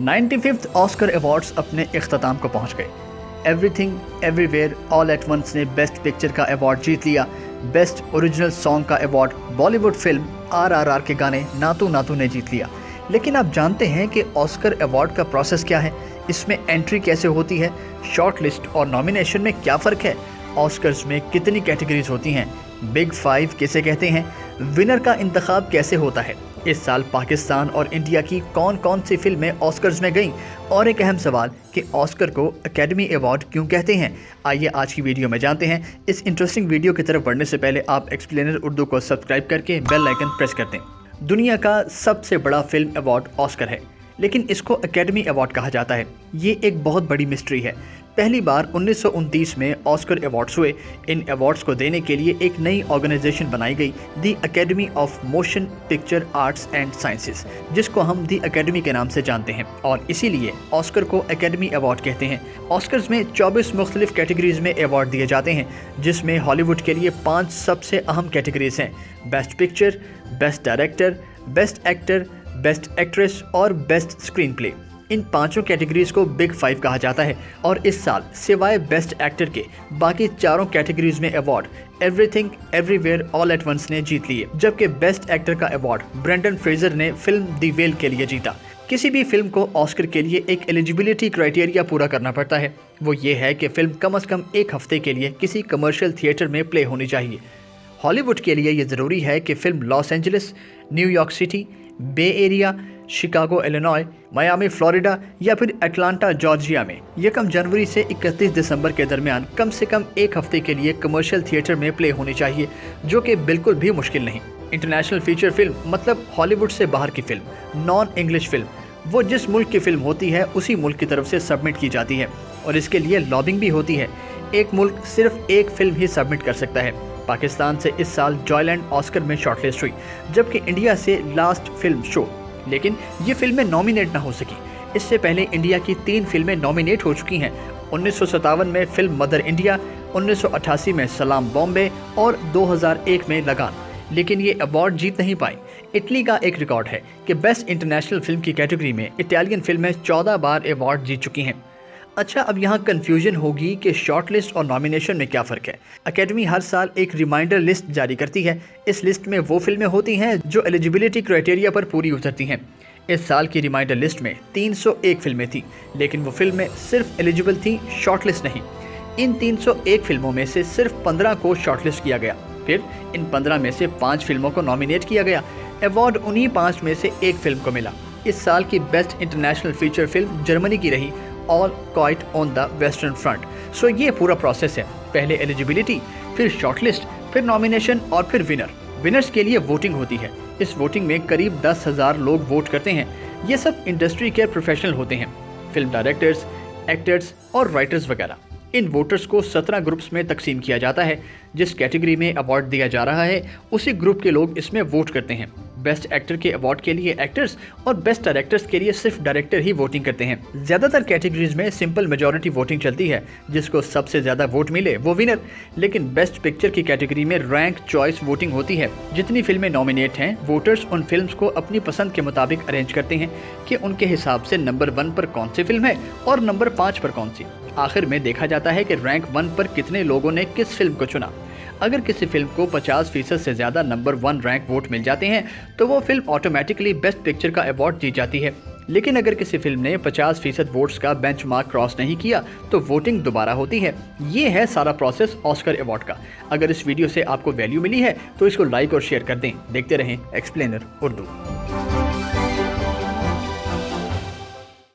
95th Oscar awards अपने इख्तिताम को पहुंच गए। Everything everywhere all at once ने बेस्ट पिक्चर का अवार्ड जीत लिया। बेस्ट ओरिजिनल सॉन्ग का अवार्ड बॉलीवुड फिल्म RRR के गाने नातू नातू ने जीत लिया। लेकिन आप जानते हैं कि ऑस्कर अवार्ड का प्रोसेस क्या है, इसमें एंट्री कैसे होती है, शॉर्ट लिस्ट और नॉमिनेशन में क्या फ़र्क है, ऑस्कर्स में कितनी कैटेगरीज होती हैं, बिग 5 किसे कहते हैं, विनर का इंतखाब कैसे होता है, इस साल पाकिस्तान और इंडिया की कौन कौन सी फिल्में ऑस्कर्स में गईं, और एक अहम सवाल कि ऑस्कर को एकेडमी अवार्ड क्यों कहते हैं। आइए आज की वीडियो में जानते हैं। इस इंटरेस्टिंग वीडियो की तरफ बढ़ने से पहले आप एक्सप्लेनर उर्दू को सब्सक्राइब करके बेल आइकन प्रेस कर दें। दुनिया का सबसे बड़ा फिल्म अवार्ड ऑस्कर है, लेकिन इसको एकेडमी अवार्ड कहा जाता है। ये एक बहुत बड़ी मिस्ट्री है। पहली बार 1929 में ऑस्कर अवार्ड्स हुए। इन अवार्ड्स को देने के लिए एक नई ऑर्गेनाइजेशन बनाई गई, the academy of motion picture arts and sciences, जिसको हम द एकेडमी के नाम से जानते हैं, और इसीलिए ऑस्कर को एकेडमी अवार्ड कहते हैं। ऑस्कर्स में 24 मुख्तलिफ कैटेगरीज में अवार्ड दिए जाते हैं, जिसमें हॉलीवुड के लिए 5 सबसे अहम कैटेगरीज हैं: best picture, best director, best actor, best actress और बेस्ट स्क्रीन प्ले। इन पांचों कैटेगरीज को बिग 5 कहा जाता है, और इस साल सिवाय बेस्ट एक्टर के बाकी चारों कैटेगरीज में award everything everywhere all at once ने जीत लिए। जबकि बेस्ट एक्टर का अवार्ड ब्रेंडन फ्रेजर ने फिल्म द वेल के लिए जीता। किसी भी फिल्म को ऑस्कर के लिए एक एलिजिबिलिटी क्राइटेरिया पूरा करना पड़ता है। वो ये है कि फिल्म कम से कम एक हफ्ते के लिए किसी कमर्शियल थिएटर में प्ले होनी चाहिए। हॉलीवुड के लिए ये ज़रूरी है कि film Los Angeles, New York City, Bay Area, Chicago Illinois, Miami Florida या फिर अटलांटा जॉर्जिया में यकम जनवरी से 31 दिसंबर के दरमियान कम से कम एक हफ्ते के लिए कमर्शियल थिएटर में प्ले होनी चाहिए, जो कि बिल्कुल भी मुश्किल नहीं। इंटरनेशनल फीचर फिल्म मतलब हॉलीवुड से बाहर की फिल्म, नॉन इंग्लिश फिल्म, वो जिस मुल्क की फिल्म होती है उसी मुल्क की तरफ से सबमिट की जाती है, और इसके लिए लॉबिंग भी होती है। एक मुल्क सिर्फ एक फिल्म ही सबमिट कर सकता है। पाकिस्तान से इस साल जॉयलैंड ऑस्कर में शॉर्टलिस्ट हुई, जबकि इंडिया से लास्ट फिल्म शो, लेकिन ये फिल्में नॉमिनेट ना हो सकी। इससे पहले इंडिया की 3 फिल्में नॉमिनेट हो चुकी हैं। 1957 में फिल्म मदर इंडिया, 1988 में सलाम बॉम्बे और 2001 में लगान, लेकिन ये अवार्ड जीत नहीं पाई। इटली का एक रिकॉर्ड है कि बेस्ट इंटरनेशनल फिल्म की कैटेगरी में इटालियन फिल्में 14 बार अवार्ड जीत चुकी हैं। अच्छा, अब यहाँ कन्फ्यूजन होगी कि शॉर्ट लिस्ट और नॉमिनेशन में क्या फ़र्क है। एकेडमी हर साल एक रिमाइंडर लिस्ट जारी करती है। इस लिस्ट में वो फिल्में होती हैं जो एलिजिबिलिटी क्राइटेरिया पर पूरी उतरती हैं। इस साल की रिमाइंडर लिस्ट में 301 फिल्में थी, लेकिन वो फिल्में सिर्फ एलिजिबल थी, शॉर्ट लिस्ट नहीं। इन 301 फिल्मों में से सिर्फ 15 को शॉर्ट लिस्ट किया गया। फिर इन 15 में से 5 फिल्मों को नॉमिनेट किया गया। अवार्ड उन्हीं 5 में से एक फिल्म को मिला। इस साल की best international feature film Germany की रही, All Quiet on the Western Front. So ये पूरा प्रोसेस है, पहले एलिजिबिलिटी, फिर शॉर्टलिस्ट, फिर नॉमिनेशन और फिर विनर। विनर्स के लिए वोटिंग होती है। इस वोटिंग में करीब 10,000 लोग वोट करते हैं। ये सब इंडस्ट्री के प्रोफेशनल होते हैं, फिल्म डायरेक्टर्स, एक्टर्स और राइटर्स वगैरह। इन वोटर्स को 17 ग्रुप्स में तकसीम किया जाता है। जिस कैटेगरी में अवार्ड दिया जा रहा है उसी ग्रुप के लोग इसमें वोट करते हैं। बेस्ट एक्टर के अवार्ड के लिए एक्टर्स और बेस्ट डायरेक्टर्स के लिए सिर्फ डायरेक्टर ही वोटिंग करते हैं। ज़्यादातर कैटेगरीज में सिंपल मेजॉरिटी वोटिंग चलती है, जिसको सबसे ज़्यादा वोट मिले वो विनर। लेकिन बेस्ट पिक्चर की कैटेगरी में रैंक चॉइस वोटिंग होती है। जितनी फिल्में नॉमिनेट हैं, वोटर्स उन फिल्म्स को अपनी पसंद के मुताबिक अरेंज करते हैं कि उनके हिसाब से नंबर 1 पर कौन सी फिल्म है और नंबर 5 पर कौन सी। आखिर में देखा जाता है कि रैंक 1 पर कितने लोगों ने किस फिल्म को चुना। अगर किसी फिल्म को 50% से ज़्यादा नंबर 1 रैंक वोट मिल जाते हैं तो वो फिल्म ऑटोमेटिकली बेस्ट पिक्चर का अवार्ड जीत जाती है। लेकिन अगर किसी फिल्म ने 50% वोट्स का बेंचमार्क क्रॉस नहीं किया तो वोटिंग दोबारा होती है। ये है सारा प्रोसेस ऑस्कर अवार्ड का। अगर इस वीडियो से आपको वैल्यू मिली है तो इसको लाइक और शेयर कर दें। देखते रहें एक्सप्लेनर उर्दू।